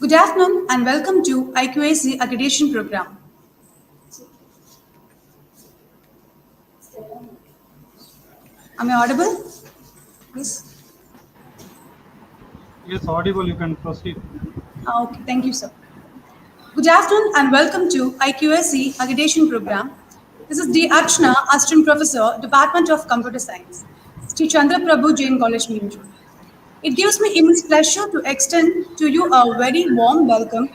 Good afternoon and welcome to IQAC Accreditation Program. Am I audible? Please. Yes, audible, you can proceed. Okay, thank you, sir. Good afternoon and welcome to IQAC Accreditation Program. This is D. Archana, Assistant Professor, Department of Computer Science, Sri Chandra Prabhu Jain College, Minju. It gives me immense pleasure to extend to you a very warm welcome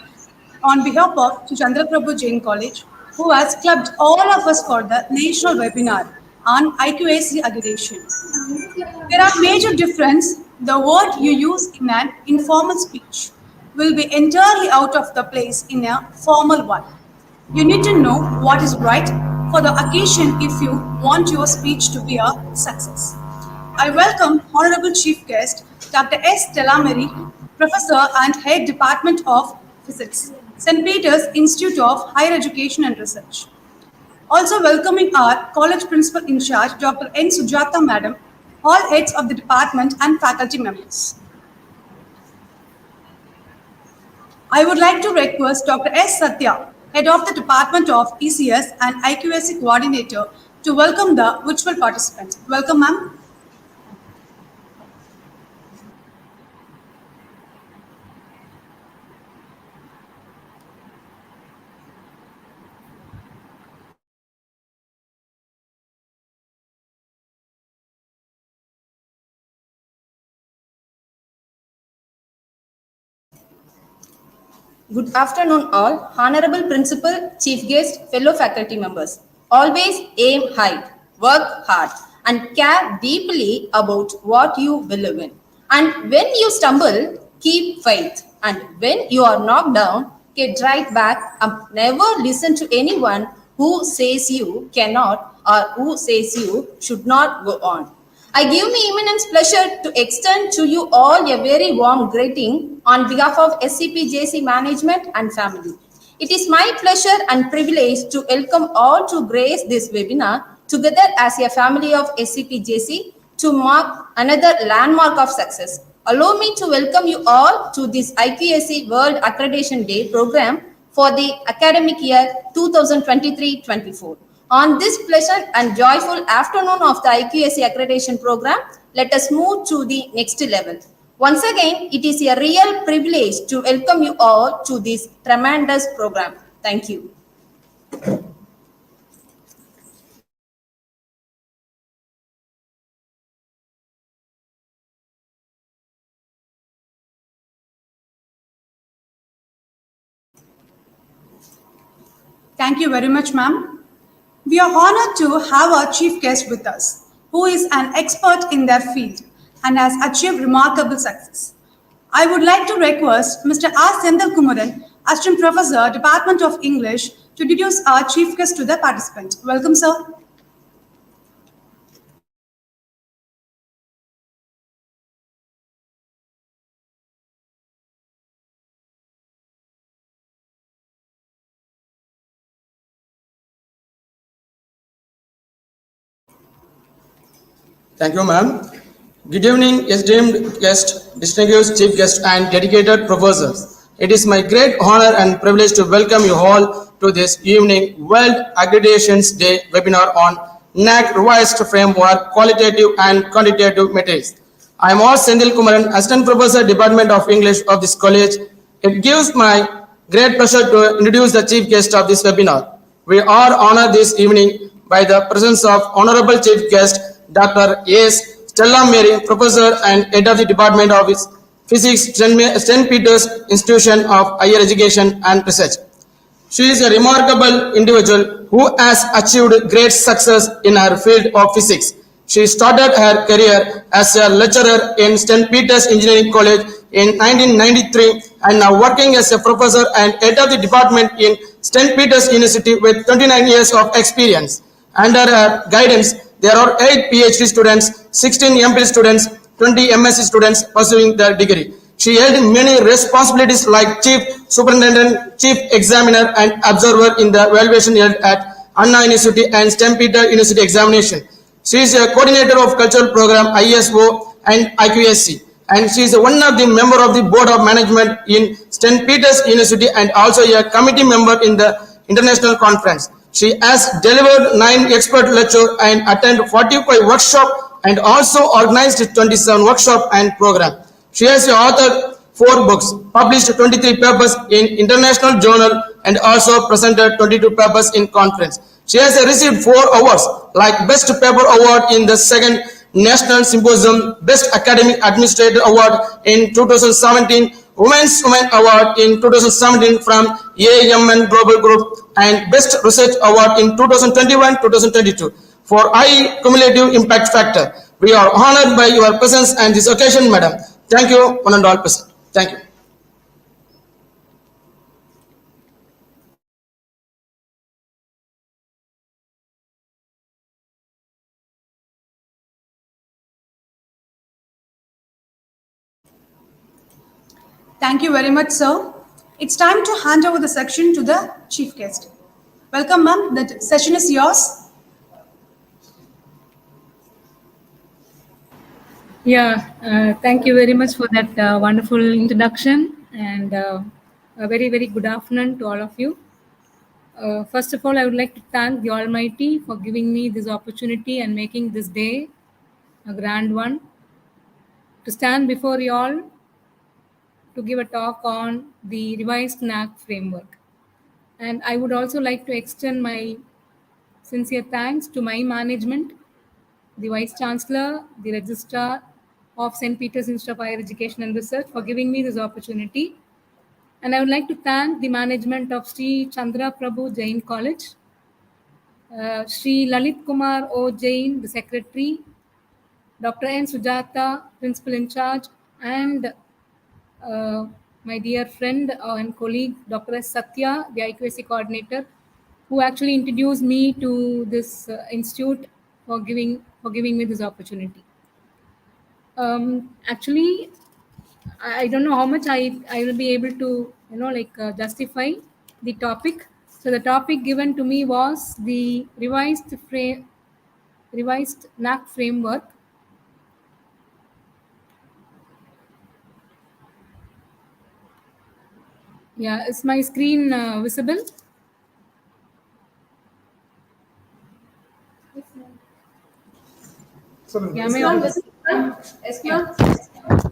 on behalf of Sri Chandra Prabhu Jain College, who has clubbed all of us for the national webinar on IQAC accreditation. There are major difference. The word you use in an informal speech will be entirely out of the place in a formal one. You need to know what is right for the occasion if you want your speech to be a success. I welcome Honorable Chief Guest, Dr.S.Stella, Professor and Head Department of Physics, St.Peters Institute of Higher Education and Research. Also welcoming our College Principal in Charge, Dr. N. Sujata Madam, all heads of the department and faculty members. I would like to request Dr. S. Satya, Head of the Department of ECS and IQAC Coordinator, to welcome the virtual participant. Welcome, ma'am. Good afternoon all, Honorable Principal, Chief Guest, fellow faculty members. Always aim high, work hard and care deeply about what you believe in. And when you stumble, keep faith. And when you are knocked down, get right back and never listen to anyone who says you cannot or who says you should not go on. I give me immense pleasure to extend to you all a very warm greeting on behalf of SCPJC management and family. It is my pleasure and privilege to welcome all to grace this webinar together as a family of SCPJC to mark another landmark of success. Allow me to welcome you all to this IQAC World Accreditation Day program for the academic year 2023-24. On this pleasant and joyful afternoon of the IQAC accreditation program, let us move to the next level. Once again, it is a real privilege to welcome you all to this tremendous program. Thank you. Thank you very much, ma'am. We are honored to have our chief guest with us, who is an expert in their field and has achieved remarkable success. I would like to request Mr. R. Sendal Kumaran, Assistant Professor, Department of English, to introduce our chief guest to the participant. Welcome, sir. Thank you, ma'am. Good evening, esteemed guest, distinguished chief guest, and dedicated professors. It is my great honor and privilege to welcome you all to this evening World Accreditations Day webinar on NAAC Revised Framework, Qualitative and Quantitative Materials. I am R. Sendil Kumaran, Assistant Professor, Department of English of this college. It gives my great pleasure to introduce the chief guest of this webinar. We are honored this evening by the presence of Honorable Chief Guest, Dr.S.Stella, Professor and Head of the Department of Physics, St.Peters Institution of Higher Education and Research. She is a remarkable individual who has achieved great success in her field of physics. She started her career as a lecturer in St.Peters Engineering College in 1993 and now working as a professor and head of the department in St.Peters University with 29 years of experience. Under her guidance, there are 8 PhD students, 16 MPhil students, 20 MSc students pursuing their degree. She held many responsibilities like Chief Superintendent, Chief Examiner, and Observer in the evaluation held at Anna University and St.Peters University examination. She is a coordinator of cultural program ISO and IQAC, and she is one of the member of the board of management in St. Peters University and also a committee member in the international conference. She has delivered 9 expert lectures and attended 45 workshops and also organized 27 workshops and programs. She has authored 4 books, published 23 papers in international journal and also presented 22 papers in conference. She has received 4 awards like Best Paper Award in the second National Symposium, Best Academic Administrator Award in 2017, Women Award in 2017 from AMN Global Group, and Best Research Award in 2021-2022 for high cumulative impact factor. We are honored by your presence and this occasion, madam. Thank you, one and all present. Thank you. Thank you very much, sir. It's time to hand over the section to the chief guest. Welcome, ma'am. The session is yours. Yeah, thank you very much for that wonderful introduction, and a very, very good afternoon to all of you. First of all, I would like to thank the Almighty for giving me this opportunity and making this day a grand one to stand before you all to give a talk on the revised NAAC framework. And I would also like to extend my sincere thanks to my management, the Vice Chancellor, the Registrar of St.Peters Institute of Higher Education and Research for giving me this opportunity. And I would like to thank the management of Sri Chandra Prabhu Jain College, Sri Lalit Kumar O. Jain, the Secretary, Dr. N. Sujata, Principal in Charge, and my dear friend and colleague, Dr.S. Satya, the IQAC coordinator, who actually introduced me to this institute for giving me this opportunity. Actually, I don't know how much I will be able to justify the topic. So the topic given to me was the revised NAAC framework. Yeah, is my screen visible? Yeah, Yes, ma'am. Yes, ma'am.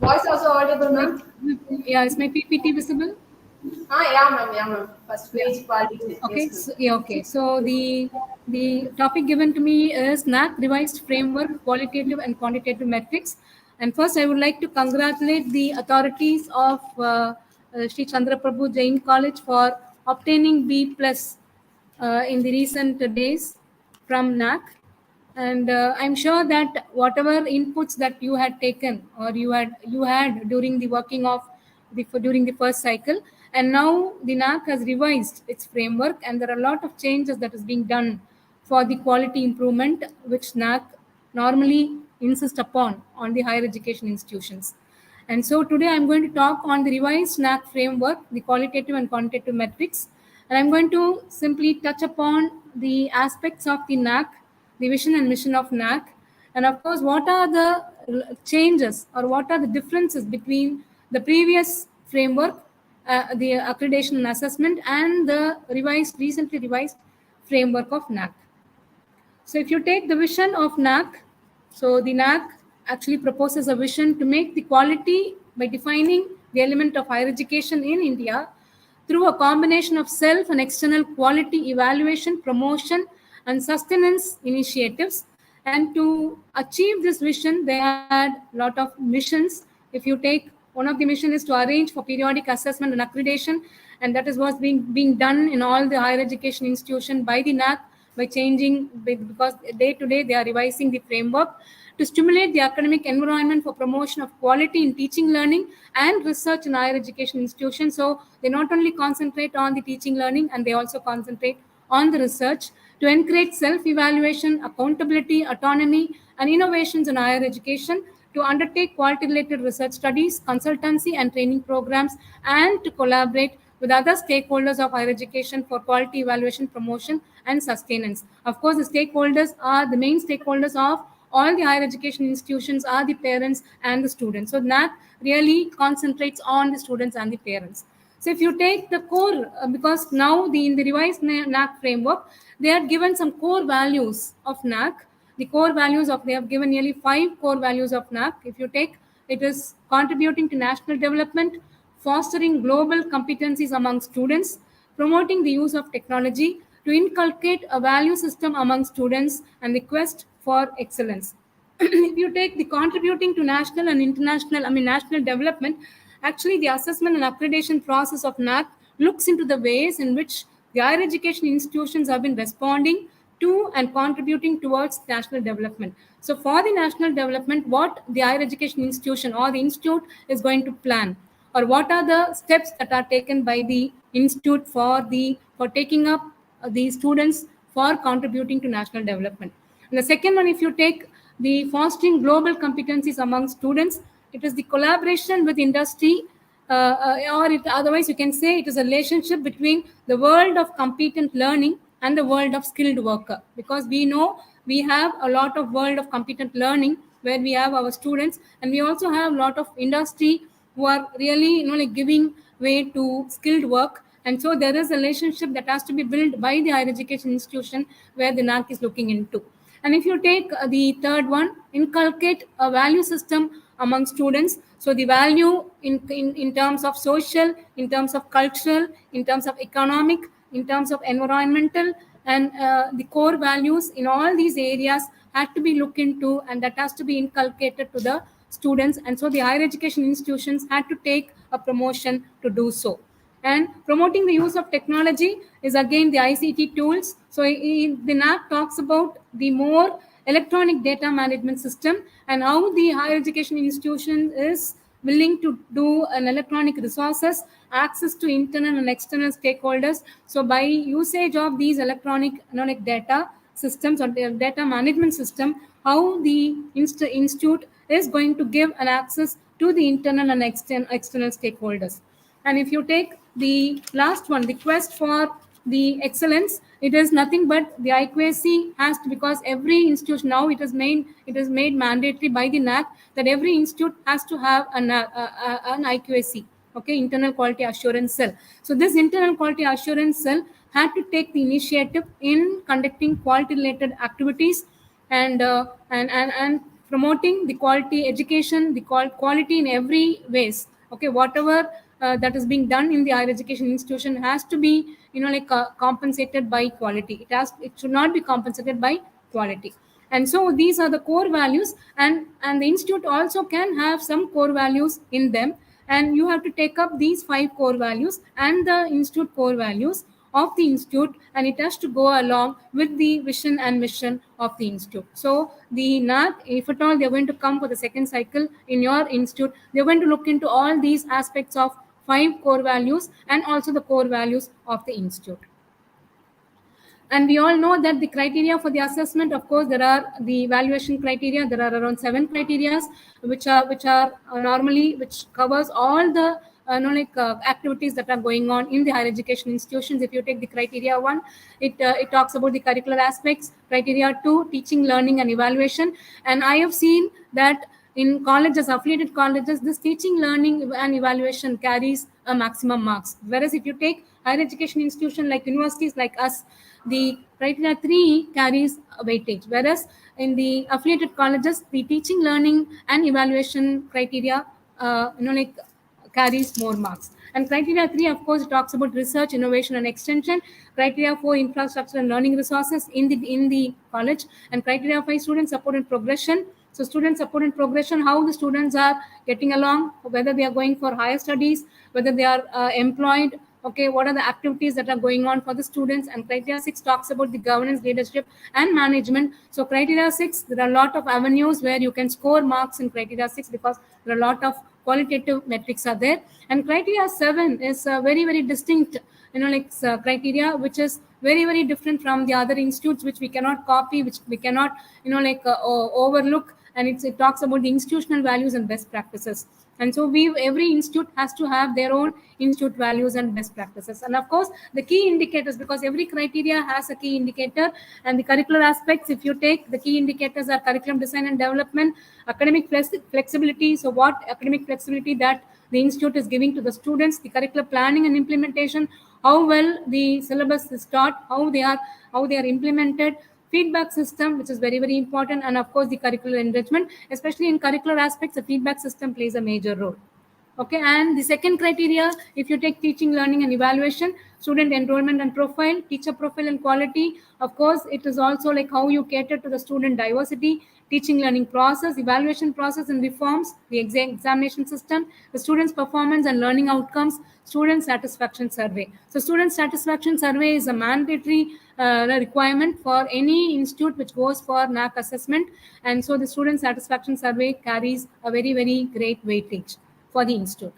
Voice also audible, ma'am. yeah, is my PPT visible? Yeah, ma'am. First page quality. Okay, Yes, so, yeah, okay. So the topic given to me is NAAC revised framework, qualitative and quantitative metrics. And first, I would like to congratulate the authorities of Sri Chandra Prabhu Jain College for obtaining B plus in the recent days from NAAC. And I'm sure that whatever inputs that you had taken or you had during the working of during the first cycle, and now the NAAC has revised its framework, and there are a lot of changes that is being done for the quality improvement which NAAC normally insist upon on the higher education institutions. And so today I'm going to talk on the revised NAAC framework, the qualitative and quantitative metrics, and I'm going to simply touch upon the aspects of the NAAC, the vision and mission of NAAC, and of course, what are the changes or what are the differences between the previous framework, the accreditation and assessment, and the recently revised framework of NAAC. So if you take the vision of NAAC, so the NAAC actually proposes a vision to make the quality by defining the element of higher education in India through a combination of self and external quality evaluation, promotion, and sustenance initiatives. And to achieve this vision, they had a lot of missions. If you take one of the mission is to arrange for periodic assessment and accreditation, and that is what's being done in all the higher education institution by the NAAC by changing, because day to day they are revising the framework to stimulate the academic environment for promotion of quality in teaching, learning, and research in higher education institutions. So they not only concentrate on the teaching, learning, and they also concentrate on the research to encourage self-evaluation, accountability, autonomy, and innovations in higher education, to undertake quality-related research studies, consultancy and training programs, and to collaborate with other stakeholders of higher education for quality evaluation, promotion, and sustenance. Of course, the stakeholders are the main stakeholders of all the higher education institutions are the parents and the students. So NAAC really concentrates on the students and the parents. So if you take the core, because now in the revised NAAC framework, they are given some core values of NAAC. The core values of, they have given nearly 5 core values of NAAC. If you take, it is contributing to national development, fostering global competencies among students, promoting the use of technology to inculcate a value system among students, and the quest for excellence. If you take the contributing to national and international, national development, actually the assessment and accreditation process of NAAC looks into the ways in which the higher education institutions have been responding to and contributing towards national development. So for the national development, what the higher education institution or the institute is going to plan, or what are the steps that are taken by the institute for taking up the students for contributing to national development. And the second one, if you take the fostering global competencies among students, it is the collaboration with industry, otherwise you can say it is a relationship between the world of competent learning and the world of skilled worker, because we know we have a lot of world of competent learning where we have our students, and we also have a lot of industry who are really like giving way to skilled work. And so there is a relationship that has to be built by the higher education institution where the NAAC is looking into. And if you take the third one, inculcate a value system among students. So the value in terms of social, in terms of cultural, in terms of economic, in terms of environmental, and the core values in all these areas had to be looked into, and that has to be inculcated to the students. And so the higher education institutions had to take a promotion to do so. And promoting the use of technology is again the ICT tools. So the NAAC talks about the more electronic data management system, and how the higher education institution is willing to do an electronic resources, access to internal and external stakeholders. So by usage of these electronic data systems or the data management system, how the institute is going to give an access to the internal and external stakeholders. And if you take the last one, the quest for the excellence, it is nothing but the IQAC has to, because every institution now it is made mandatory by the NAAC that every institute has to have an IQAC, okay, internal quality assurance cell. So this internal quality assurance cell had to take the initiative in conducting quality related activities, and promoting the quality education, the quality in every ways. Okay, whatever that is being done in the higher education institution has to be compensated by quality. It should not be compensated by quality. And so these are the core values, and the institute also can have some core values in them, and you have to take up these 5 core values and the institute core values of the institute, and it has to go along with the vision and mission of the institute. So the NAAC, if at all they're going to come for the second cycle in your institute, they're going to look into all these aspects of 5 core values and also the core values of the institute. And we all know that the criteria for the assessment, of course, there are the evaluation criteria. There are around 7 criteria, which are normally, which covers all the activities that are going on in the higher education institutions. If you take the criteria 1, it talks about the curricular aspects. Criteria 2, teaching, learning, and evaluation. And I have seen that in colleges, affiliated colleges, this teaching, learning, and evaluation carries a maximum marks. Whereas if you take higher education institution like universities like us, the criteria 3 carries a weightage. Whereas in the affiliated colleges, the teaching, learning, and evaluation criteria, carries more marks. And criteria 3, of course, talks about research, innovation, and extension. Criteria 4, infrastructure and learning resources in the college. And criteria 5, student support and progression. So student support and progression, how the students are getting along, whether they are going for higher studies, whether they are employed, okay, what are the activities that are going on for the students. And criteria 6 talks about the governance, leadership, and management. So criteria 6, there are a lot of avenues where you can score marks in criteria 6, because there are a lot of qualitative metrics are there. And criteria 7 is very, very distinct, criteria, which is very, very different from the other institutes, which we cannot copy, which we cannot overlook. and it talks about the institutional values and best practices. And so every institute has to have their own institute values and best practices. And of course, the key indicators, because every criteria has a key indicator, and the curricular aspects, if you take the key indicators are curriculum design and development, academic flexibility. So what academic flexibility that the institute is giving to the students, the curricular planning and implementation, how well the syllabus is taught, how they are implemented, feedback system, which is very, very important, and of course the curricular enrichment. Especially in curricular aspects, the feedback system plays a major role. Okay, and the second criteria, if you take teaching, learning, and evaluation, student enrollment and profile, teacher profile and quality, of course, it is also like how you cater to the student diversity, teaching, learning process, evaluation process and reforms, the examination system, the students' performance and learning outcomes, student satisfaction survey. So, student satisfaction survey is a mandatory requirement for any institute which goes for NAAC assessment, and so the student satisfaction survey carries a very, very great weightage for the institute.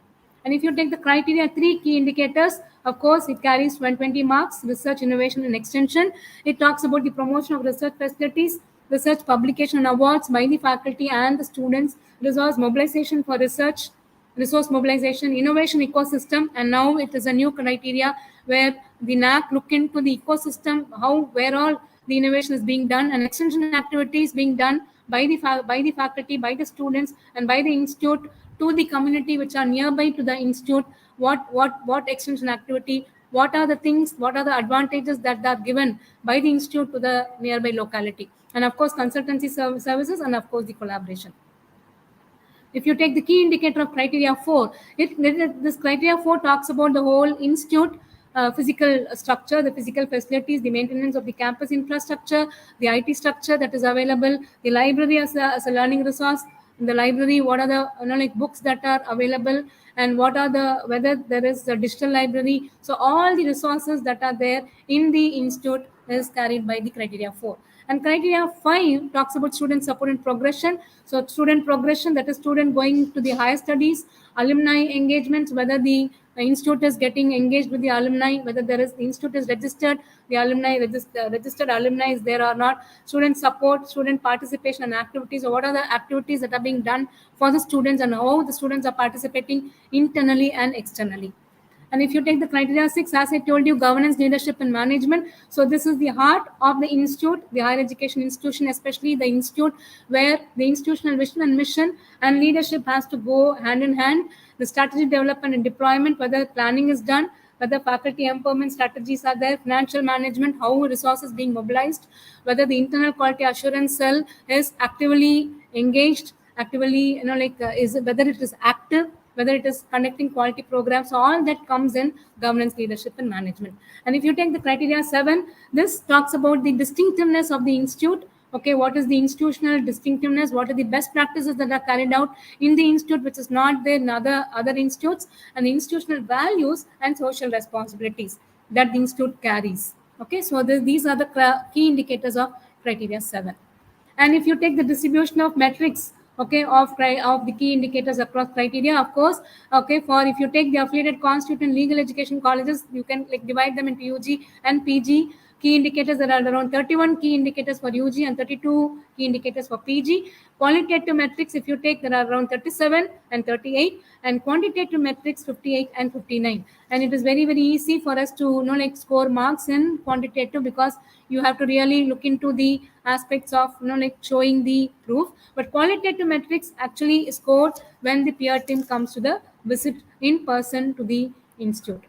And if you take the criteria, 3 key indicators, of course, it carries 120 marks, research, innovation, and extension. It talks about the promotion of research facilities, research publication and awards by the faculty and the students, resource mobilization for research, resource mobilization, innovation ecosystem, and now it is a new criteria where the NAAC look into the ecosystem, where all the innovation is being done, and extension activities being done by the faculty, by the students, and by the institute to the community which are nearby to the institute. What extension activity, what are the things, what are the advantages that are given by the institute to the nearby locality, and of course consultancy services, and of course the collaboration. If you take the key indicator of criteria 4, this criteria 4 talks about the whole institute physical structure, the physical facilities, the maintenance of the campus infrastructure, the IT structure that is available, the library as a learning resource. In the library, what are the books that are available, and whether there is a digital library. So all the resources that are there in the institute is carried by the criteria 4. And criteria 5 talks about student support and progression. So student progression, that is student going to the higher studies, alumni engagements, whether the institute is getting engaged with the alumni, whether the institute is registered, the alumni registered alumni is there or not, student support, student participation and activities, or what are the activities that are being done for the students, and how the students are participating internally and externally. And if you take the criteria 6, as I told you, governance, leadership, and management. So this is the heart of the institute, the higher education institution, especially the institute, where the institutional vision and mission and leadership has to go hand in hand. The strategy development and deployment, whether planning is done, whether faculty empowerment strategies are there, financial management, how resources being mobilized, whether the internal quality assurance cell is actively engaged, actively, whether it is active, whether it is conducting quality programs, all that comes in governance, leadership, and management. And if you take the criteria 7, this talks about the distinctiveness of the institute. Okay, what is the institutional distinctiveness? What are the best practices that are carried out in the institute, which is not there in other institutes, and the institutional values and social responsibilities that the institute carries. Okay, so these are the key indicators of criteria 7. And if you take the distribution of metrics, okay, of the key indicators across criteria, of course, okay, for if you take the affiliated constitute and legal education colleges, you can divide them into UG and PG. Key indicators, there are around 31 key indicators for UG and 32 key indicators for PG. Qualitative metrics, if you take, there are around 37 and 38, and quantitative metrics 58 and 59. And it is very, very easy for us to score marks in quantitative, because you have to really look into the aspects of showing the proof. But qualitative metrics actually scored when the peer team comes to the visit in person to the institute.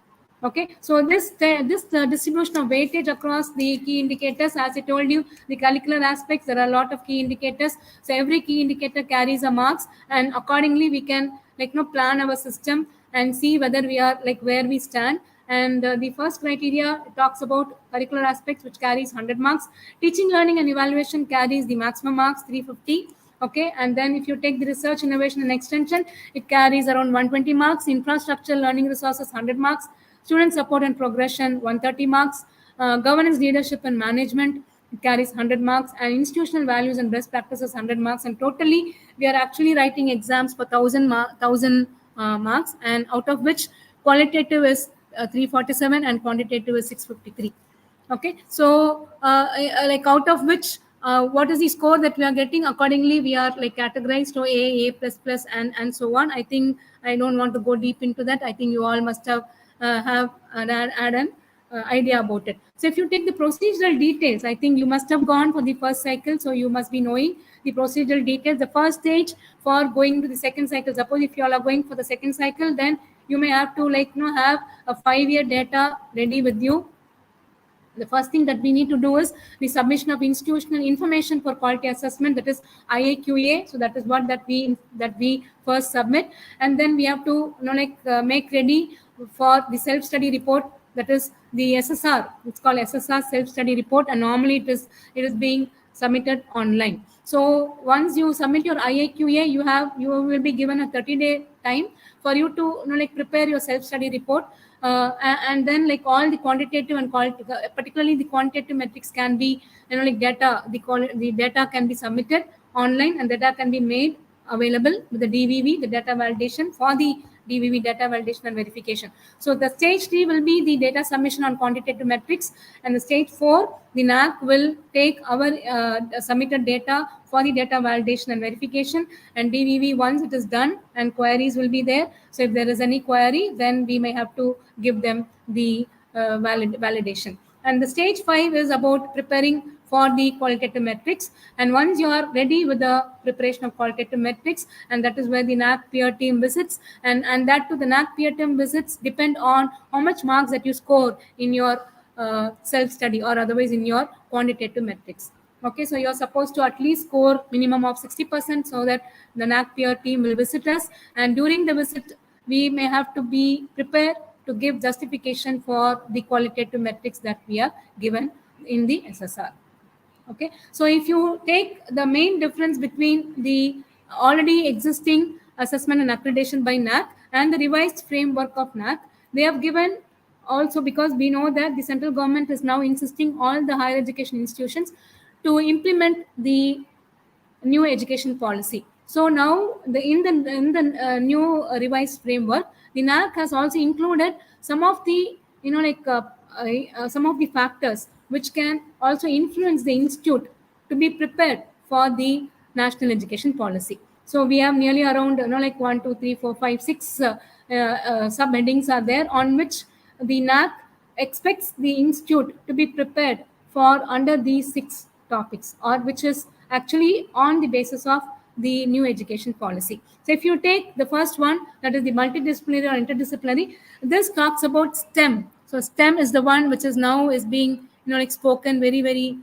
Okay, so this distribution of weightage across the key indicators, as I told you, the curricular aspects, there are a lot of key indicators. So every key indicator carries a marks, and accordingly we can plan our system and see whether we are where we stand. And the first criteria talks about curricular aspects, which carries 100 marks. Teaching, learning, and evaluation carries the maximum marks, 350. Okay, and then if you take the research, innovation, and extension, it carries around 120 marks. Infrastructure, learning resources, 100 marks. Student support and progression, 130 marks. Governance, leadership, and management, it carries 100 marks. And institutional values and best practices, 100 marks. And totally, we are actually writing exams for 1,000 marks, and out of which qualitative is 347 and quantitative is 653. Okay, so out of which what is the score that we are getting. Accordingly we are like categorized to A plus plus and so on. I think I don't want to go deep into that. I think you all must have an idea about it. So if you take the procedural details, I think you must have gone for the first cycle, so you must be knowing the procedural details. The first stage for going to the second cycle, suppose if you all are going for the second cycle, then you may have to have a 5-year data ready with you. The first thing that we need to do is the submission of institutional information for quality assessment, that is IAQA. So that is what that we first submit, and then we have to make ready for the self study report, that is the SSR. It's called SSR self study report, and normally it is being submitted online. So once you submit your IAQA, you will be given a 30-day time for you to prepare your self study report. And then all the quantitative and particularly the quantitative metrics can be data. The data can be submitted online, and data can be made available with the DVV, the data validation, for the DVV data validation and verification. So the stage 3 will be the data submission on quantitative metrics, and the stage 4, the NAAC will take our submitted data for the data validation and verification, and DVV, once it is done, and queries will be there. So if there is any query, then we may have to give them the validation. And the stage 5 is about preparing for the qualitative metrics. And once you are ready with the preparation of qualitative metrics, and that is where the NAAC peer team visits, and that to the NAAC peer team visits depend on how much marks that you score in your self-study or otherwise in your quantitative metrics. Okay, so you're supposed to at least score minimum of 60% so that the NAAC peer team will visit us. And during the visit, we may have to be prepared to give justification for the qualitative metrics that we are given in the SSR. Okay, so if you take the main difference between the already existing assessment and accreditation by NAAC and the revised framework of NAAC, they have given also, because we know that the central government is now insisting all the higher education institutions to implement the new education policy. So now in the new revised framework, the NAAC has also included some of the some of the factors which can also influence the institute to be prepared for the national education policy. So we have nearly around 1, 2, 3, 4, 5, 6 subheadings are there, on which the NAAC expects the institute to be prepared for under these 6 topics, or which is actually on the basis of the new education policy. So if you take the first one, that is the multidisciplinary or interdisciplinary, this talks about STEM. So STEM is the one which is now is being spoken very very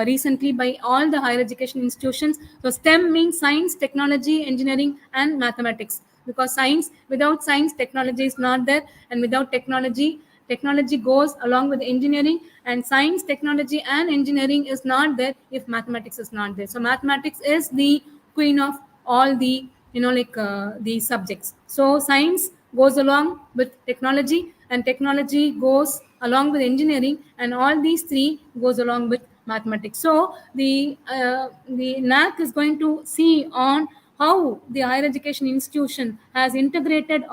recently by all the higher education institutions. So STEM means science, technology, engineering, and mathematics, because science, without science, technology is not there, and without technology goes along with engineering, and science, technology, and engineering is not there if mathematics is not there. So mathematics is the queen of all the the subjects. So science goes along with technology, and technology goes along with engineering, and all these 3 goes along with mathematics. So the NAAC is going to see on how the higher education institution has integration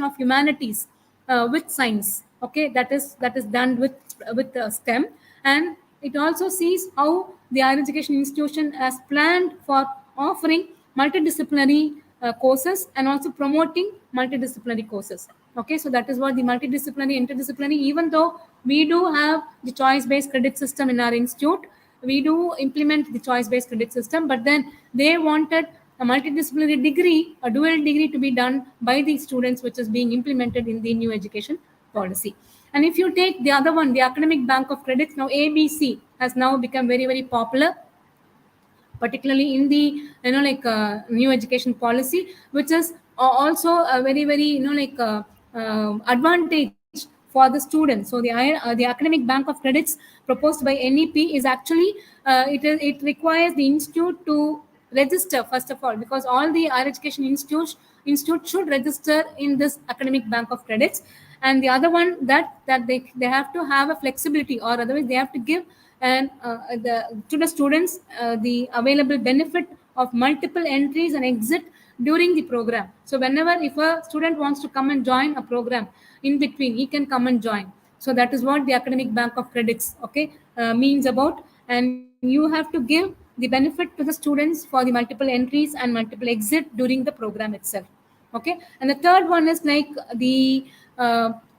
of humanities with science. Okay, that is done with STEM. And it also sees how the higher education institution has planned for offering multidisciplinary courses and also promoting multidisciplinary courses. Okay, so that is what the multidisciplinary, interdisciplinary, even though we do have the choice based credit system in our institute, we do implement the choice based credit system, but then they wanted a multidisciplinary degree, a dual degree, to be done by the students, which is being implemented in the new education policy. And if you take the other one, the academic bank of credits, now ABC has now become very very popular, particularly in the new education policy, which is also a very very advantage for the students. So the academic bank of credits proposed by NEP is actually it requires the institute to register first of all, because all the higher education institute should register in this academic bank of credits. And the other one, that they have to have a flexibility, or otherwise they have to give and to the students the available benefit of multiple entries and exit during the program. So whenever, if a student wants to come and join a program in between, he can come and join. So that is what the academic bank of credits, okay, means about, and you have to give the benefit to the students for the multiple entries and multiple exit during the program itself. Okay, and the third one is like the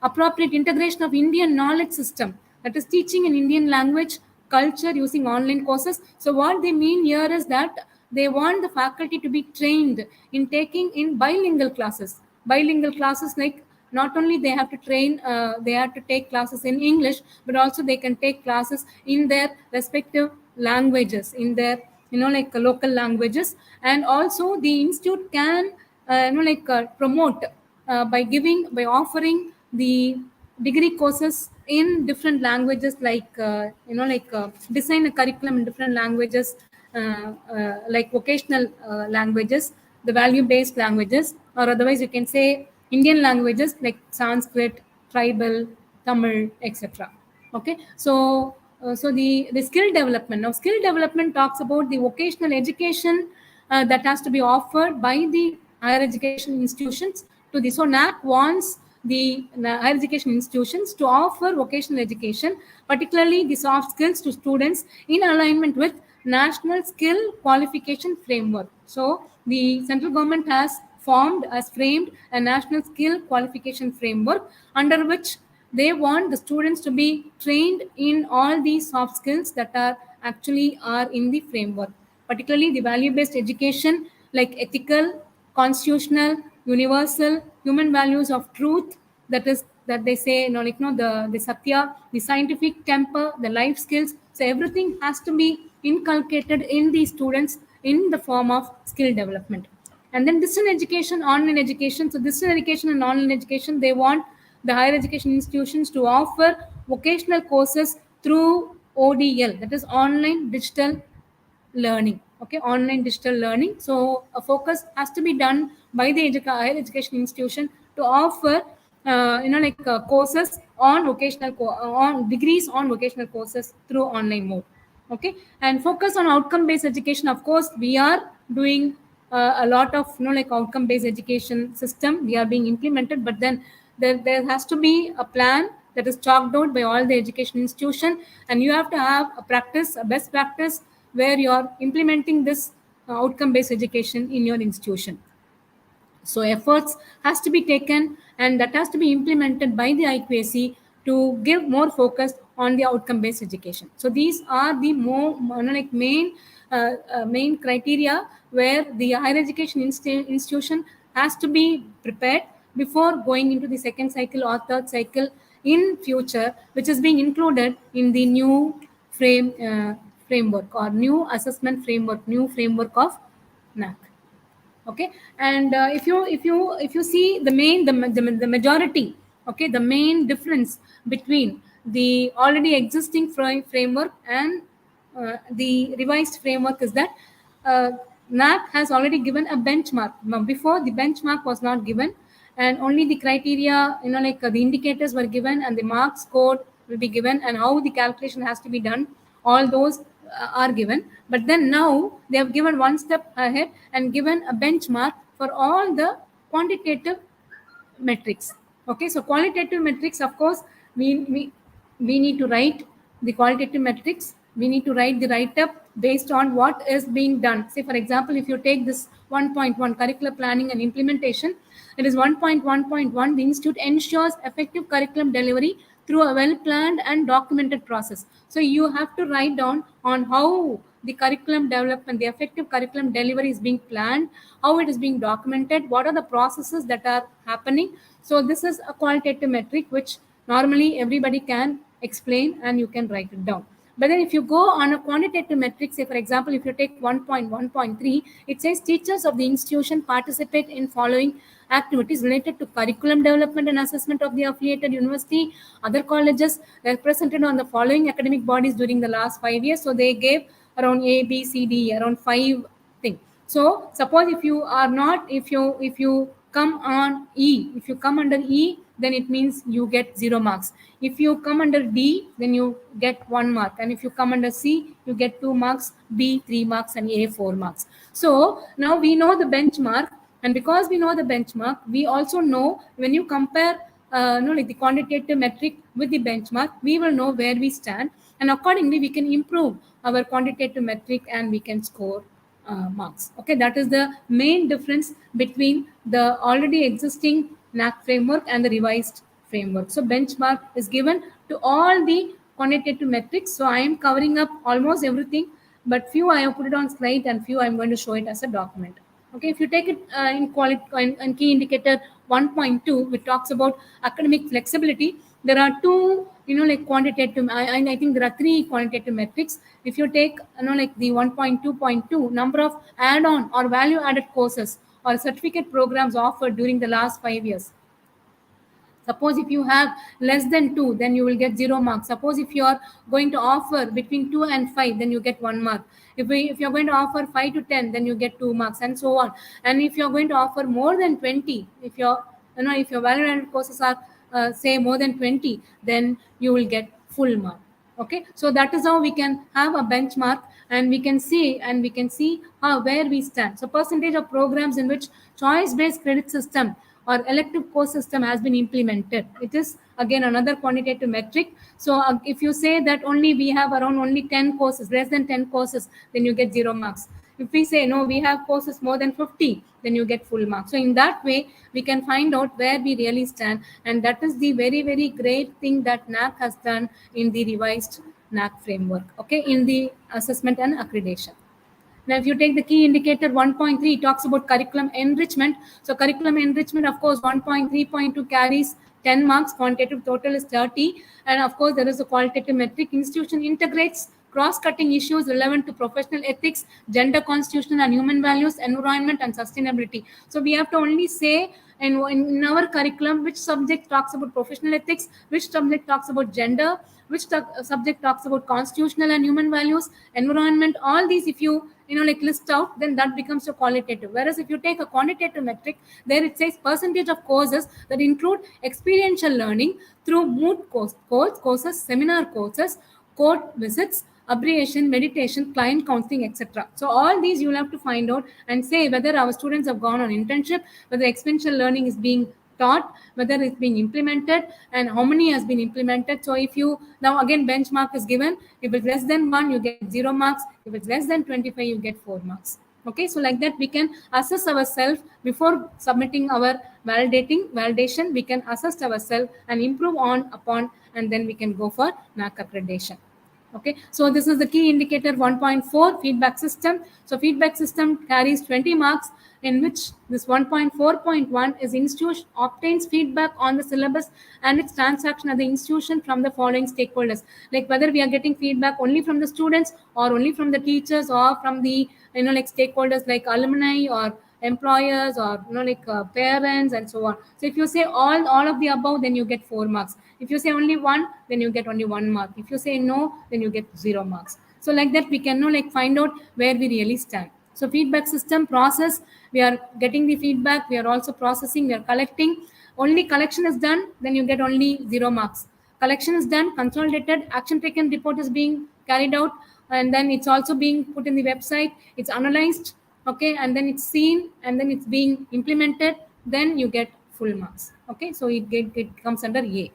appropriate integration of Indian knowledge system, that is teaching in Indian language culture using online courses. So what they mean here is that they want the faculty to be trained in taking in bilingual classes, like not only they have to train, they have to take classes in English, but also they can take classes in their respective languages, in their like local languages. And also the institute can promote by offering the degree courses in different languages, like design a curriculum in different languages, like vocational languages, the value based languages, or otherwise you can say Indian languages like Sanskrit, tribal, Tamil, etc. Okay, so the skill development. Now skill development talks about the vocational education that has to be offered by the higher education institutions to the. So NAAC wants the higher education institutions to offer vocational education, particularly the soft skills, to students in alignment with National Skill Qualification Framework. So the central government has framed a national skill qualification framework, under which they want the students to be trained in all these soft skills that are in the framework, particularly the value based education like ethical, constitutional, universal, human values of truth, that is that they say the satya, the scientific temper, the life skills. So everything has to be inculcated in the students in the form of skill development. And then distance education, online education. So distance education and online education, they want the higher education institutions to offer vocational courses through ODL, that is online digital learning. Okay, online digital learning. So a focus has to be done by the higher education institution to offer courses on on degrees on vocational courses through online mode. Okay, and focus on outcome based education. Of course we are doing a lot of outcome based education system we are being implemented, but then there has to be a plan that is chalked out by all the education institution, and you have to have a best practice where you are implementing this outcome based education in your institution. So efforts has to be taken, and that has to be implemented by the IQAC to give more focus on the outcome based education. So these are the main criteria where the higher education institution has to be prepared before going into the second cycle or third cycle in future, which is being included in the new framework or new assessment framework, new framework of NAAC. Okay, and if you see the majority, okay, the main difference between the already existing framework and the revised framework is that NAAC has already given a benchmark. Now, before, the benchmark was not given, and only the criteria, the indicators were given, and the marks scored will be given, and how the calculation has to be done, all those are given. But then now they have given one step ahead and given a benchmark for all the quantitative metrics. Okay, so qualitative metrics, of course, we need to write the qualitative metrics. We need to write the write-up based on what is being done. Say, for example, if you take this 1.1 curricular planning and implementation, it is 1.1.1. The institute ensures effective curriculum delivery through a well-planned and documented process. So you have to write down on how the curriculum development, the effective curriculum delivery is being planned, how it is being documented, what are the processes that are happening. So this is a qualitative metric which normally everybody can explain and you can write it down. But then if you go on a quantitative metric, say for example, if you take 1.1.3, it says teachers of the institution participate in following activities related to curriculum development and assessment of the affiliated university, other colleges represented on the following academic bodies during the last 5 years. So they gave around A, B, C, D, around 5 things. So suppose if you are not, if you come on E, if you come under E, then it means you get 0 marks. If you come under D, then you get 1 mark. And if you come under C, you get 2 marks, B 3 marks, and A 4 marks. So now we know the benchmark. And because we know the benchmark, we also know when you compare like the quantitative metric with the benchmark, we will know where we stand. and accordingly we can improve our quantitative metric and we can score marks. Okay, that is the main difference between the already existing NAAC framework and the revised framework. So benchmark is given to all the quantitative metrics. So I am covering up almost everything, but few I have put it on slide and few I am going to show it as a document. Okay, if you take it in key indicator 1.2, which talks about academic flexibility, there are two, like quantitative. I think there are three quantitative metrics. If you take, like the 1.2.2, number of add-on or value-added courses or certificate programs offered during the last 5 years. Suppose if you have less than 2, then you will get 0 marks. Suppose if you are going to offer between 2 and 5, then you get 1 mark. If you're going to offer 5 to 10, then you get 2 marks, and so on. And if you're going to offer more than 20, if your value-added courses are say more than 20, then you will get full mark. Okay, so that is how we can have a benchmark, and we can see how where we stand. So percentage of programs in which choice based credit system or elective course system has been implemented, it is again another quantitative metric. So if you say that only we have around only 10 courses, less than 10 courses, then you get 0 marks. If we say no, we have courses more than 50, then you get full marks. So in that way we can find out where we really stand, and that is the very, very great thing that NAAC has done in the revised NAAC framework, okay, in the assessment and accreditation. Now, if you take the key indicator 1.3, it talks about curriculum enrichment. So curriculum enrichment, of course, 1.3.2 carries 10 marks, quantitative total is 30. And of course, there is a qualitative metric. Institution integrates cross-cutting issues relevant to professional ethics, gender constitutional and human values, environment, and sustainability. So we have to only say in our curriculum which subject talks about professional ethics, which subject talks about gender, which subject talks about constitutional and human values, environment. All these, if you like list out, then that becomes a qualitative. Whereas if you take a quantitative metric, there it says percentage of courses that include experiential learning through moot courses, seminar courses, court visits, abbreviation, meditation, client counseling, etc. So all these you will have to find out and say whether our students have gone on internship, whether experiential learning is being taught, whether it's being implemented, and how many has been implemented. So if you now again benchmark is given, if it's less than 1, you get 0 marks. If it's less than 25, you get 4 marks. Okay, so like that we can assess ourselves before submitting our validation. We can assess ourselves and improve upon, and then we can go for NAAC accreditation. Okay, so this is the key indicator 1.4 feedback system. So feedback system carries 20 marks, in which this 1.4.1 is institution obtains feedback on the syllabus and its transaction at the institution from the following stakeholders, like whether we are getting feedback only from the students or only from the teachers or from the like stakeholders like alumni or employers or parents and so on. So if you say all of the above, then you get 4 marks. If you say only one, then you get only 1 mark. If you say no, then you get 0 marks. So like that we can find out where we really stand. So feedback system process, we are getting the feedback, we are also processing, we are collecting. Only collection is done, then you get only 0 marks. Collection is done, consolidated, action taken report is being carried out, and then it's also being put in the website, it's analyzed, okay, and then it's seen, and then it's being implemented, then you get full marks. Okay, so it comes under A.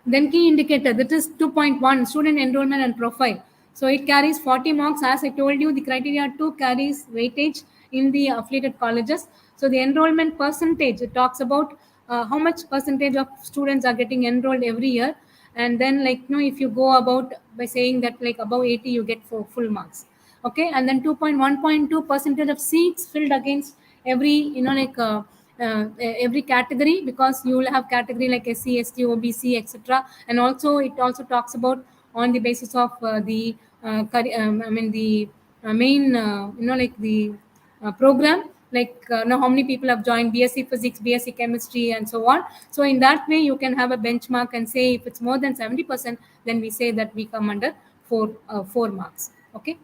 Then key indicator, that is 2.1, student enrollment and profile. So it carries 40 marks. As I told you, the criteria 2 carries weightage in the affiliated colleges. So the enrollment percentage, it talks about how much percentage of students are getting enrolled every year. And then if you go about by saying that above 80, you get full marks. Okay, and then 2.1.2 percentage of seats filled against every every category, because you will have category like SC, ST, OBC, etc. And also it also talks about on the basis of the the main the program, now how many people have joined BSc Physics, BSc Chemistry, and so on. So in that way you can have a benchmark and say if it's more than 70%, then we say that we come under 4 marks. Okay.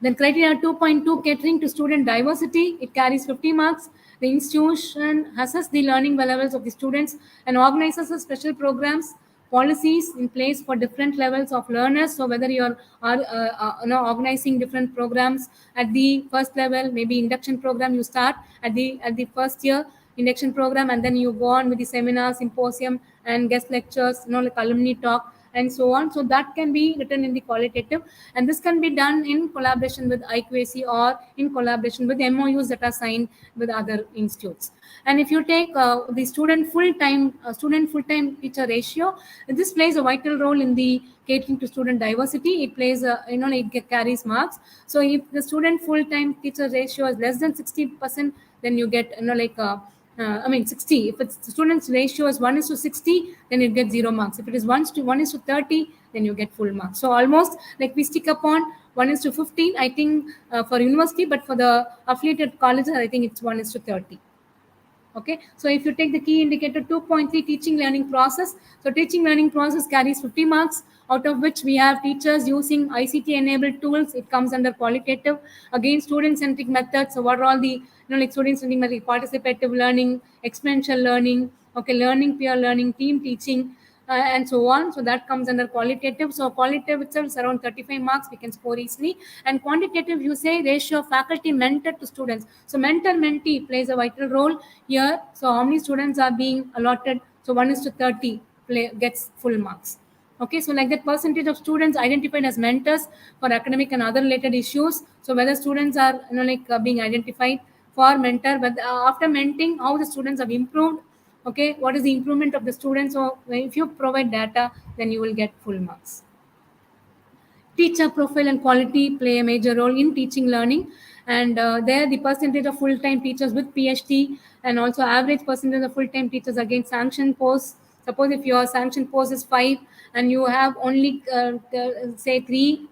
Then criteria 2.2, catering to student diversity, it carries 50 marks. The institution assesses the learning levels of the students and organizes the special programs, policies in place for different levels of learners. So whether you're organizing different programs at the first level, maybe induction program you start at the first year, induction program, and then you go on with the seminar, symposium, and guest lectures, like alumni talk and so on. So that can be written in the qualitative, and this can be done in collaboration with IQAC or in collaboration with MOUs that are signed with other institutes. And if you take the student full-time teacher ratio, this plays a vital role in the catering to student diversity. It plays it carries marks. So if the student full-time teacher ratio is less than 60%, then you get 60. If it's students ratio is 1 is to 60, then you get 0 marks. If it is 1 is to 30, then you get full marks. So almost like we stick upon 1 is to 15, I think, for university, but for the affiliated colleges, I think it's 1 is to 30. Okay, so if you take the key indicator 2.3, teaching learning process. So teaching learning process carries 50 marks, out of which we have teachers using ICT enabled tools. It comes under qualitative. Again, student centric methods. So what are all the like student centric methods? Participative learning, experiential learning, okay, learning, peer learning, team teaching, and so on. So that comes under qualitative. So qualitative itself is around 35 marks, we can score easily. And quantitative, you say ratio of faculty mentor to students. So mentor mentee plays a vital role here. So how many students are being allotted? So 1 is to 30 gets full marks. Okay, so like that, percentage of students identified as mentors for academic and other related issues. So whether students are being identified for mentor, but after mentoring, how the students have improved. Okay, what is the improvement of the students? So if you provide data, then you will get full marks. Teacher profile and quality play a major role in teaching learning, and there the percentage of full-time teachers with PhD and also average percentage of full-time teachers against sanction posts. Suppose if your sanction post is 5 and you have only say 3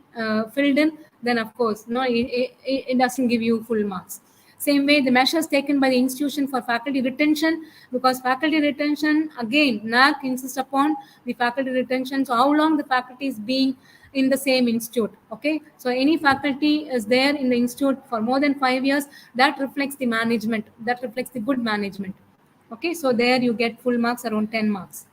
filled in, then of course it doesn't give you full marks. Same way, the measures taken by the institution for faculty retention, because faculty retention, again, NAAC insists upon the faculty retention. So how long the faculty is being in the same institute. Okay, so any faculty is there in the institute for more than 5 years, that reflects the management, that reflects the good management. Okay, so there you get full marks, around 10 marks.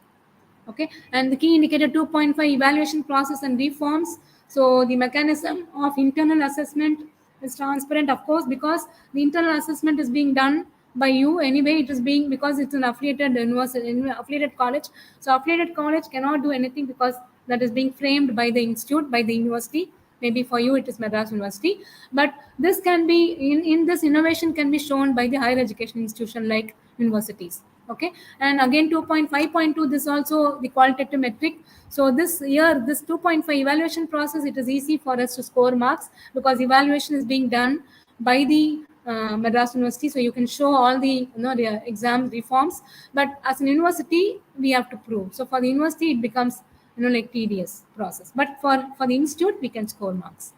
Okay, and the key indicator 2.5, evaluation process and reforms. So the mechanism of internal assessment is transparent, of course, because the internal assessment is being done by you anyway. It is being, because it's an affiliated university, affiliated college. So affiliated college cannot do anything because that is being framed by the institute, by the university. Maybe for you it is Madras University, but this can be in this innovation can be shown by the higher education institution like universities. Okay, and again 2.5.2, this also the qualitative metric. So this year, this 2.5 evaluation process, it is easy for us to score marks because evaluation is being done by the Madras University. So you can show all the the exam reforms, but as an university we have to prove. So for the university it becomes like tedious process, but for the institute we can score marks.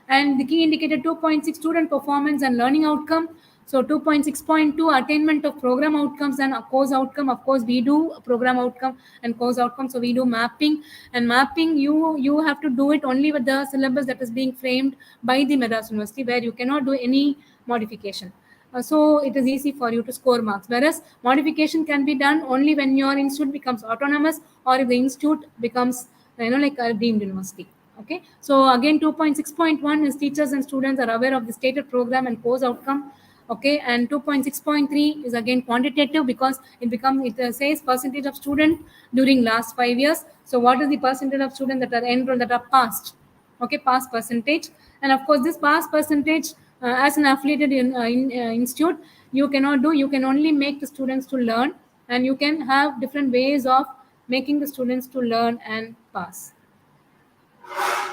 And the key indicator 2.6, student performance and learning outcome. So 2.6.2, attainment of program outcomes and a course outcome. Of course, we do a program outcome and course outcome. So we do mapping, and mapping you have to do it only with the syllabus that is being framed by the Madras University, where you cannot do any modification. So it is easy for you to score marks. Whereas modification can be done only when your institute becomes autonomous or if the institute becomes like a deemed university. Okay, so again 2.6.1 is teachers and students are aware of the stated program and course outcome. Okay, and 2.6.3 is again quantitative because it says percentage of student during last 5 years. So what is the percentage of students that are enrolled, that are passed? Okay, pass percentage. And of course this pass percentage, as an affiliated institute, you cannot do, you can only make the students to learn, and you can have different ways of making the students to learn and pass.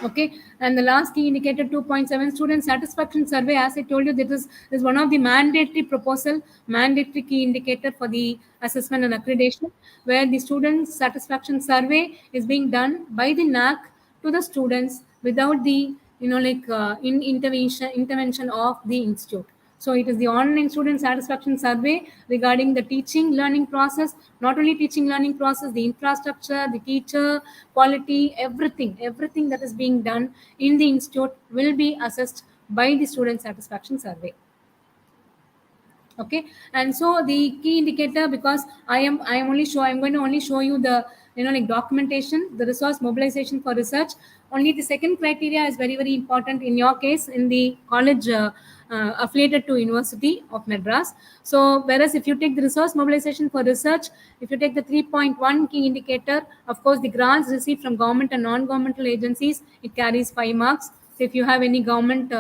Okay, and the last key indicator 2.7, student satisfaction survey. As I told you, this is one of the mandatory key indicator for the assessment and accreditation, where the student satisfaction survey is being done by the NAAC to the students without the intervention of the institute. So it is the online student satisfaction survey regarding the teaching learning process, not only teaching learning process, the infrastructure, the teacher, quality, everything that is being done in the institute will be assessed by the student satisfaction survey. Okay, and so the key indicator, because I'm going to only show you the documentation, the resource mobilization for research. Only the second criteria is very important in your case in the college affiliated to University of Madras. So whereas if you take the resource mobilization for research, if you take the 3.1 key indicator, of course the grants received from government and non-governmental agencies, it carries 5 marks. So if you have any government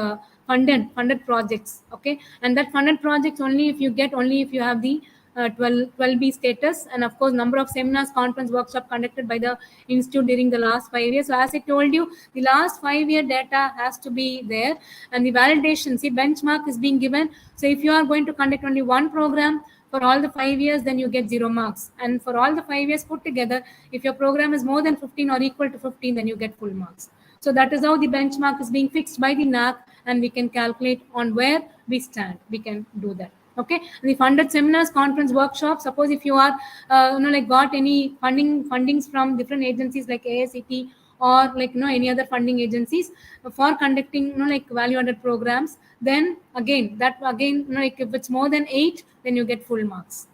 funded projects, okay, and that funded projects only if you get, only if you have the 12B status, and of course number of seminars, conference, workshop conducted by the institute during the last 5 years. So as I told you, the last 5-year data has to be there, and the validation, see, benchmark is being given. So if you are going to conduct only one program for all the 5 years, then you get 0 marks, and for all the 5 years put together, if your program is more than 15 or equal to 15, then you get full marks. So that is how the benchmark is being fixed by the NAAC, and we can calculate on where we stand. We can do that. Okay, the funded seminars, conference, workshops. Suppose if you are, like got any fundings from different agencies like AICT or like any other funding agencies for conducting like value-added programs, then again like if it's more than 8, then you get full marks.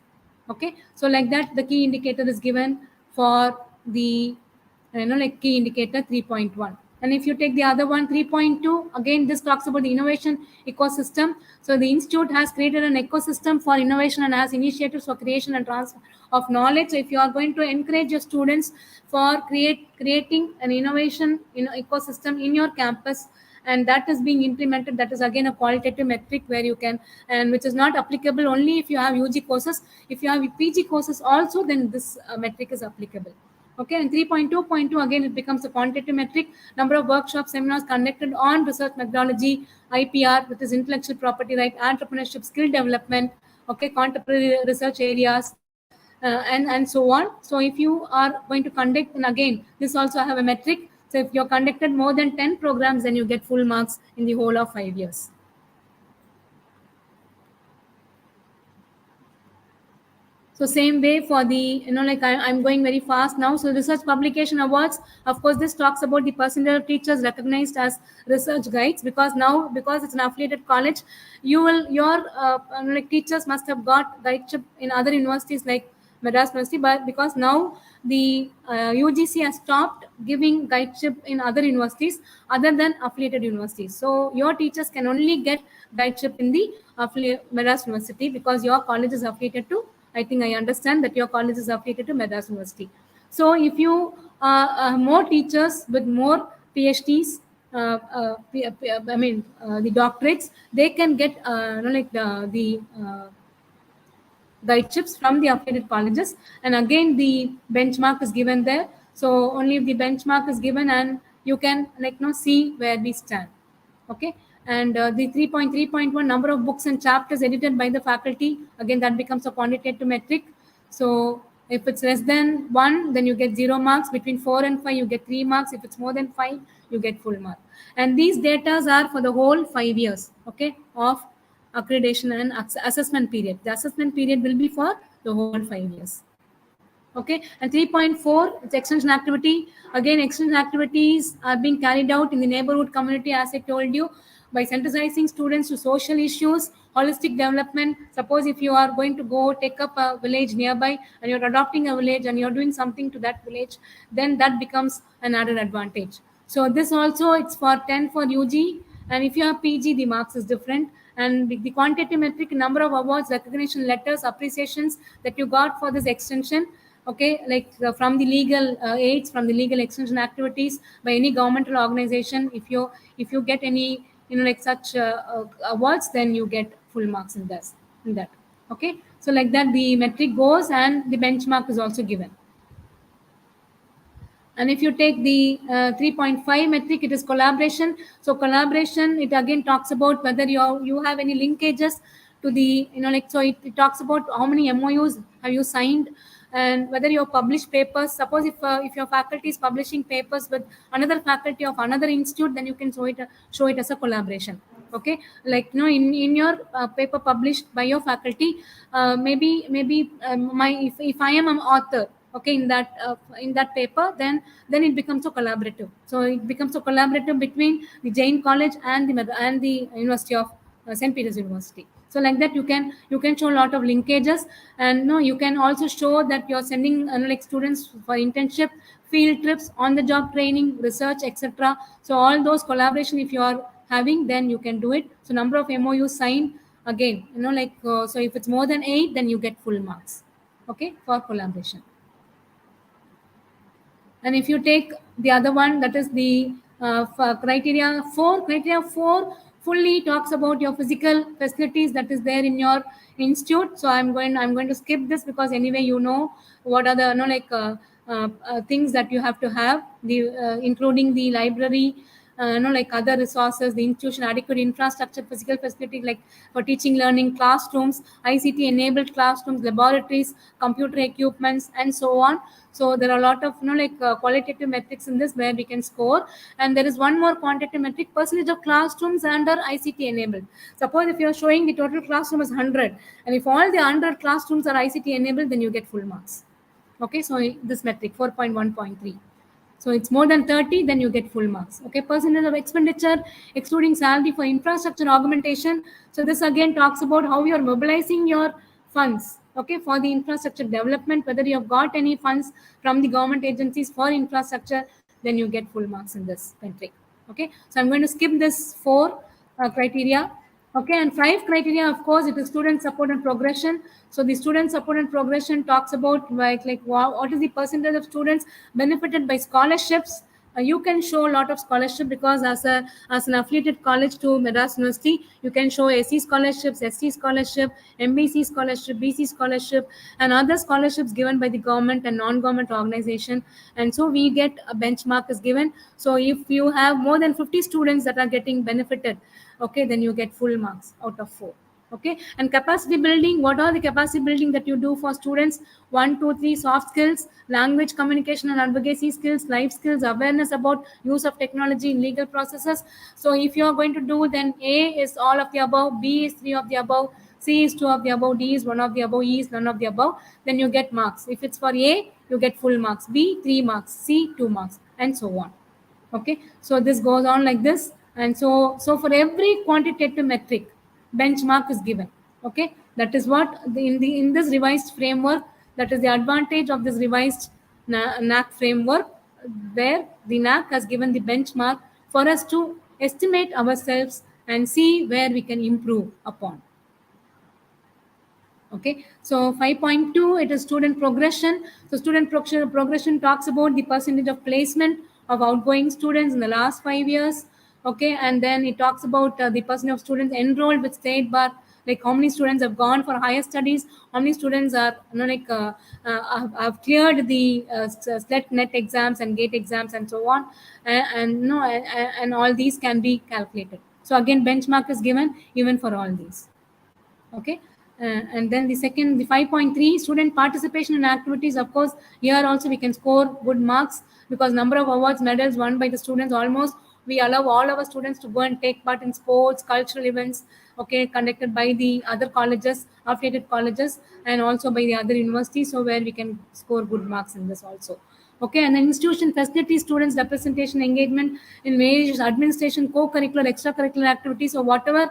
Okay, so like that, the key indicator is given for the like key indicator 3.1. And if you take the other one, 3.2, again this talks about the innovation ecosystem. So the institute has created an ecosystem for innovation and has initiatives for creation and transfer of knowledge. So if you are going to encourage your students for creating an innovation ecosystem in your campus, and that is being implemented, that is again a qualitative metric where you can, and which is not applicable only if you have UG courses. If you have PG courses also, then this metric is applicable. Okay, and 3.2.2, again it becomes a quantitative metric. Number of workshops, seminars conducted on research methodology, IPR, which is intellectual property right, entrepreneurship, skill development, okay, contemporary research areas, and so on. So if you are going to conduct, and again this also have a metric. So if you're conducted more than 10 programs, then you get full marks in the whole of 5 years. So same way for the, like I'm going very fast now. So research publication awards, of course, this talks about the percentile of teachers recognized as research guides, because now, because it's an affiliated college, your like teachers must have got guideship in other universities like Madras University, but because now the UGC has stopped giving guideship in other universities other than affiliated universities. So your teachers can only get guideship in the Madras University because your college is affiliated to, I think I understand that your college is affiliated to Madras University. So if you more teachers with more PhDs, the doctorates, they can get like the guideships from the affiliated colleges, and again the benchmark is given there. So only if the benchmark is given, and you can see where we stand. Okay, and the 3.3.1, number of books and chapters edited by the faculty, again that becomes a quantitative metric. So if it's less than 1, then you get 0 marks. Between 4 and 5, you get 3 marks. If it's more than 5, you get full mark. And these datas are for the whole 5 years, okay, of accreditation and assessment period. The assessment period will be for the whole 5 years. Okay, and 3.4, it's extension activity. Again, extension activities are being carried out in the neighborhood community, as I told you, by sensitizing students to social issues, holistic development. Suppose if you are going to go take up a village nearby and you're adopting a village and you're doing something to that village, then that becomes an added advantage. So this also, it's for 10 for UG, and if you have PG, the marks is different. And the quantitative metric, number of awards, recognition letters, appreciations that you got for this extension, okay, like from the legal aids, from the legal extension activities by any governmental organization. If you get any like such awards, then you get full marks in that. Okay, so like that the metric goes, and the benchmark is also given. And if you take the 3.5 metric, it is collaboration. So collaboration, it again talks about whether you have any linkages to the, so it talks about how many MOUs have you signed, and whether you have published papers. Suppose if your faculty is publishing papers with another faculty of another institute, then you can show it as a collaboration. Okay, like in your paper published by your faculty, maybe if I am an author, okay, in that paper, then it becomes a collaborative. So it becomes a collaborative between the Jain College and the University of St.Peters University. So like that, you can show a lot of linkages, and you can also show that you're sending like students for internship, field trips, on the job training, research, etc. So all those collaboration, if you are having, then you can do it. So number of MOUs signed, again, so if it's more than 8, then you get full marks, okay, for collaboration. And if you take the other one, that is the criteria 4 fully talks about your physical facilities that is there in your institute. So I'm going to skip this, because anyway what are the things that you have to have, the including the library, other resources, the institution, adequate infrastructure, physical facility, like for teaching, learning, classrooms, ICT enabled classrooms, laboratories, computer equipments, and so on. So there are a lot of qualitative metrics in this where we can score. And there is one more quantitative metric: percentage of classrooms under ICT enabled. Suppose if you are showing the total classroom is 100, and if all the 100 classrooms are ICT enabled, then you get full marks. Okay, so this metric 4.1.3. So it's more than 30, then you get full marks. Okay, percentage of expenditure excluding salary for infrastructure augmentation. So this again talks about how you are mobilizing your funds, okay, for the infrastructure development, whether you have got any funds from the government agencies for infrastructure, then you get full marks in this metric. Okay, so I'm going to skip this 4 criteria. Okay, and 5 criteria, of course, it is student support and progression. So the student support and progression talks about what is the percentage of students benefited by scholarships. You can show a lot of scholarship, because as an affiliated college to Madras University, you can show SC scholarships, ST scholarship, MBC scholarship, BC scholarship, and other scholarships given by the government and non-government organization. And so we get a benchmark is given. So if you have more than 50 students that are getting benefited, okay, then you get full marks out of 4. Okay, and capacity building, what are the capacity building that you do for students? 1, 2, 3: soft skills, language, communication and advocacy skills, life skills, awareness about use of technology in legal processes. So if you are going to do, then A is all of the above, B is 3 of the above, C is 2 of the above, D is 1 of the above, E is none of the above, then you get marks. If it's for A, you get full marks, B 3 marks, C 2 marks, and so on. Okay, so this goes on like this. And so for every quantitative metric, benchmark is given. Okay, that is what in this revised framework, that is the advantage of this revised NAAC framework, where the NAAC has given the benchmark for us to estimate ourselves and see where we can improve upon. Okay, so 5.2, it is student progression. So student progression talks about the percentage of placement of outgoing students in the last 5 years. Okay, and then it talks about the percentage of students enrolled with state bar, like how many students have gone for higher studies, how many students are have cleared the SLET net exams and gate exams and so on, and all these can be calculated. So again, benchmark is given even for all these. Okay, and then the 5.3, student participation in activities. Of course, here also we can score good marks, because number of awards, medals won by the students, almost we allow all our students to go and take part in sports, cultural events, okay, conducted by the other colleges, affiliated colleges, and also by the other universities, so where we can score good marks in this also. Okay, and then institution facility, students representation, engagement in various administration, co-curricular, extracurricular activities, or whatever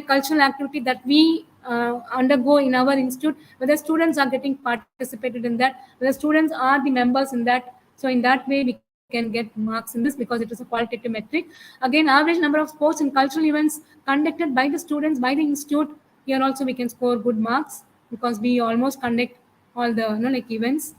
cultural activity that we undergo in our institute, whether students are getting participated in that, whether students are the members in that. So in that way, we can get marks in this, because it is a qualitative metric. Again, average number of sports and cultural events conducted by the students, by the institute. Here also we can score good marks, because we almost conduct all the events.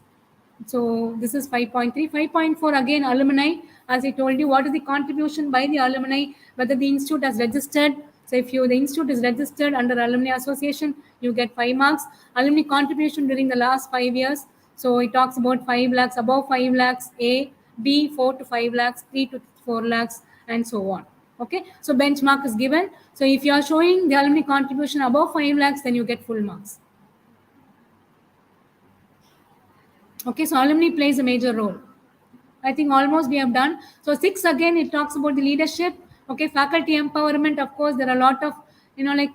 So this is 5.3. 5.4, again, alumni. As I told you, what is the contribution by the alumni, whether the institute has registered. So if the institute is registered under alumni association, you get 5 marks. Alumni contribution during the last 5 years. So it talks about 5 lakhs, above 5 lakhs, A, B 4 to 5 lakhs, 3 to 4 lakhs, and so on. Okay, so benchmark is given. So if you are showing the alumni contribution above 5 lakhs, then you get full marks. Okay, so alumni plays a major role. I think almost we have done. So 6, again, it talks about the leadership. Okay, faculty empowerment. Of course, there are a lot of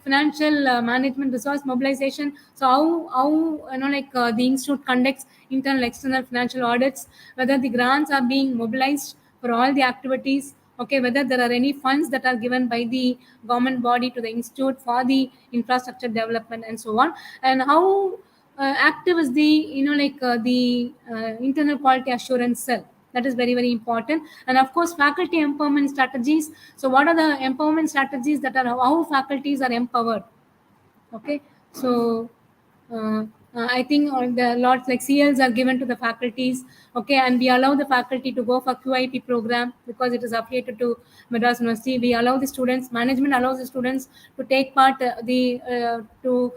financial management, resource mobilization. So how the institute conducts internal, external financial audits, whether the grants are being mobilized for all the activities. Okay, whether there are any funds that are given by the government body to the institute for the infrastructure development and so on, and how active is the internal quality assurance cell. That is very, very important. And of course, faculty empowerment strategies. So what are the empowerment strategies that are how faculties are empowered? Okay, so uh, I think on the lots like CLs are given to the faculties. Okay, and we allow the faculty to go for QIP program because it is affiliated to Madras University. We allow the students, management allows the students to take part, to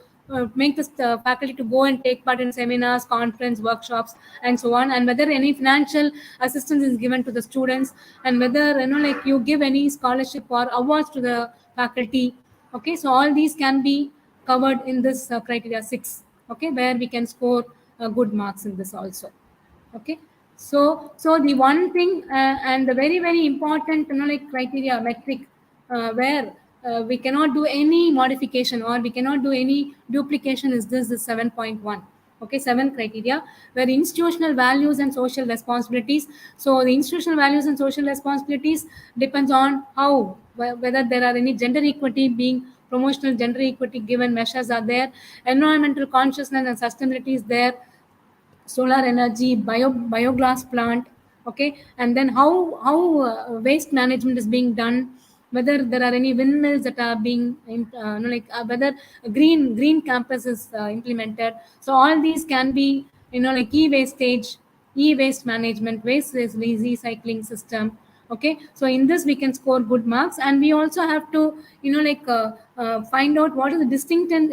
make the faculty to go and take part in seminars, conference, workshops, and so on. And whether any financial assistance is given to the students, and whether like you give any scholarship or awards to the faculty. Okay, so all these can be covered in this criteria 6. Okay, where we can score good marks in this also. Okay, so the one thing, and the very, very important like criteria metric, where we cannot do any modification or we cannot do any duplication is this 7.1. Okay, 7 criteria where institutional values and social responsibilities. So the institutional values and social responsibilities depends on how, whether there are any gender equity being promotional gender equity given measures are there, environmental consciousness and sustainability is there, solar energy, biogas plant. Okay, and then how waste management is being done, whether there are any windmills that are being whether green campus is implemented. So all these can be like e-wastage, e-waste management, waste recycling system. Okay, so in this we can score good marks. And we also have to find out what is the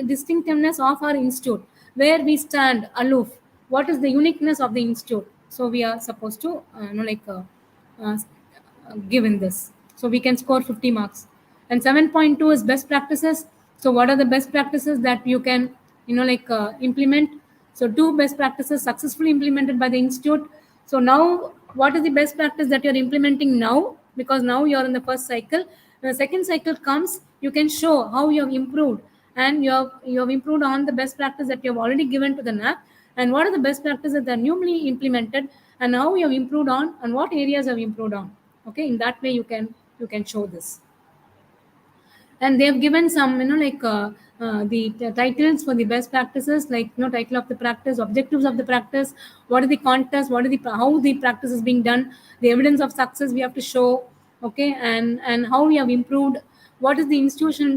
distinctiveness of our institute, where we stand aloof, what is the uniqueness of the institute. So we are supposed to uh, given this. So we can score 50 marks. And 7.2 is best practices. So what are the best practices that you can implement? So 2 best practices successfully implemented by the institute. So now what is the best practice that you're implementing now? Because now you're in the first cycle. When the second cycle comes, you can show how you have improved, and you have improved on the best practice that you have already given to the NAAC, and what are the best practices that are newly implemented, and how you have improved on, and what areas have improved on. Okay, in that way you can show this. And they have given some the titles for the best practices, like title of the practice, objectives of the practice, what are the contests, what are the how the practice is being done, the evidence of success we have to show. Okay, and how we have improved, what is the institution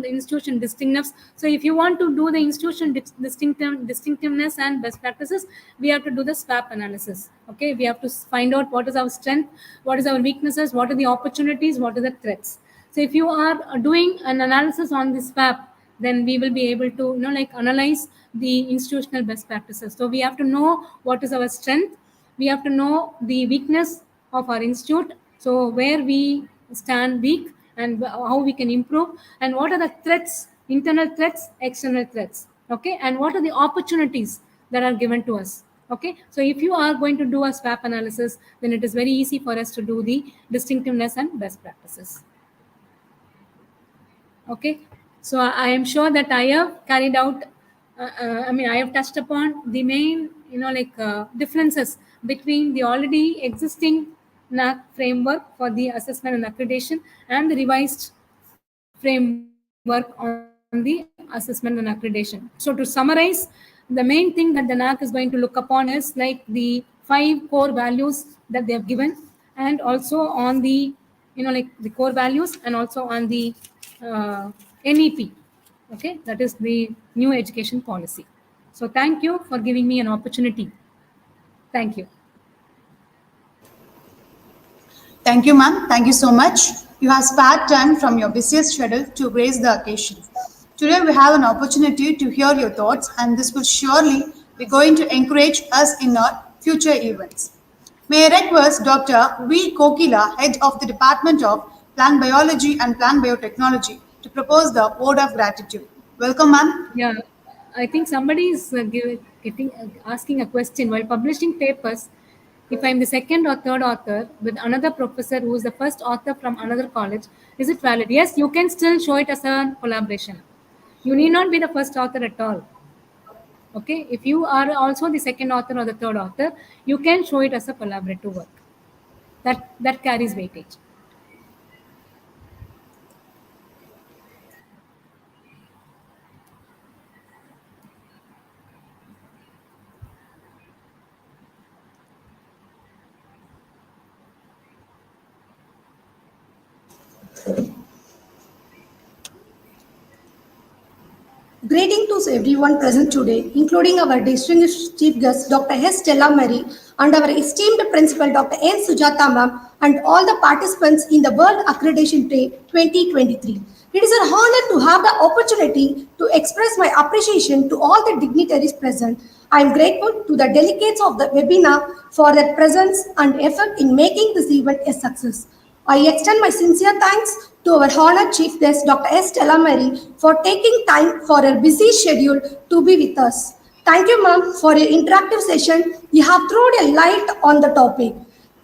distinctiveness. So if you want to do the institution distinctiveness and best practices, we have to do the swap analysis. Okay, we have to find out what is our strength, what is our weaknesses, what are the opportunities, what are the threats. So if you are doing an analysis on this swap, then we will be able to analyze the institutional best practices. So we have to know what is our strength, we have to know the weakness of our institute, so where we stand weak and how we can improve, and what are the threats, internal threats, external threats. Okay, and what are the opportunities that are given to us. Okay, so if you are going to do a swap analysis, then it is very easy for us to do the distinctiveness and best practices. Okay, so I am sure that I have carried out I have touched upon the main differences between the already existing NAAC framework for the assessment and accreditation and the revised framework on the assessment and accreditation. So to summarize, the main thing that the NAAC is going to look upon is like the 5 core values that they have given, and also on the the core values, and also on the NEP. Okay, that is the new education policy. So thank you for giving me an opportunity. Thank you. Thank you, ma'am. Thank you so much. You have spared time from your busiest schedule to grace the occasion. Today, we have an opportunity to hear your thoughts, and this will surely be going to encourage us in our future events. May I request Dr. V. Kokila, Head of the Department of Plant Biology and Plant Biotechnology, to propose the word of gratitude. Welcome, ma'am. Yeah, I think somebody is asking a question while publishing papers. If I'm the second or third author with another professor who is the first author from another college, is it valid? Yes, you can still show it as a collaboration. You need not be the first author at all. Okay, if you are also the second author or the third author, you can show it as a collaborative work. That carries weightage. Greeting to everyone present today, including our distinguished chief guest, Dr.S.Stella and our esteemed principal, Dr. N. Sujata ma'am, and all the participants in the World Accreditation Day 2023. It is an honor to have the opportunity to express my appreciation to all the dignitaries present. I am grateful to the delegates of the webinar for their presence and effort in making this event a success. I extend my sincere thanks to our honored chief guest, Dr. S. Stella for taking time for her busy schedule to be with us. Thank you, ma'am, for your interactive session. You have thrown a light on the topic.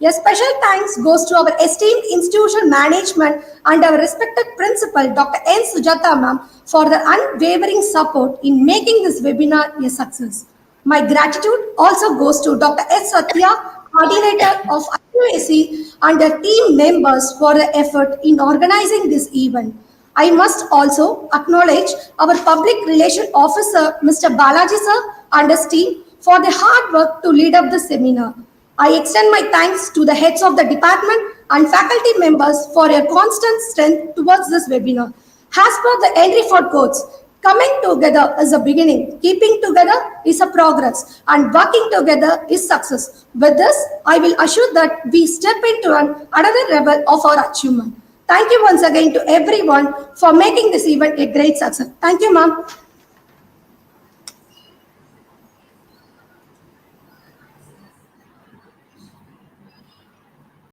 A special thanks goes to our esteemed institutional management and our respected principal, Dr. N. Sujata ma'am, for their unwavering support in making this webinar a success. My gratitude also goes to Dr. S. Satya, coordinator of IQAC, and the team members for the effort in organizing this event. I must also acknowledge our public relation officer, Mr. Balaji sir, and his team for the hard work to lead up the seminar. I extend my thanks to the heads of the department and faculty members for your constant strength towards this webinar. As per the Henry Ford quotes, coming together is a beginning, keeping together is a progress, and working together is success. With this, I will assure that we step into another level of our achievement. Thank you once again to everyone for making this event a great success. Thank you, ma'am.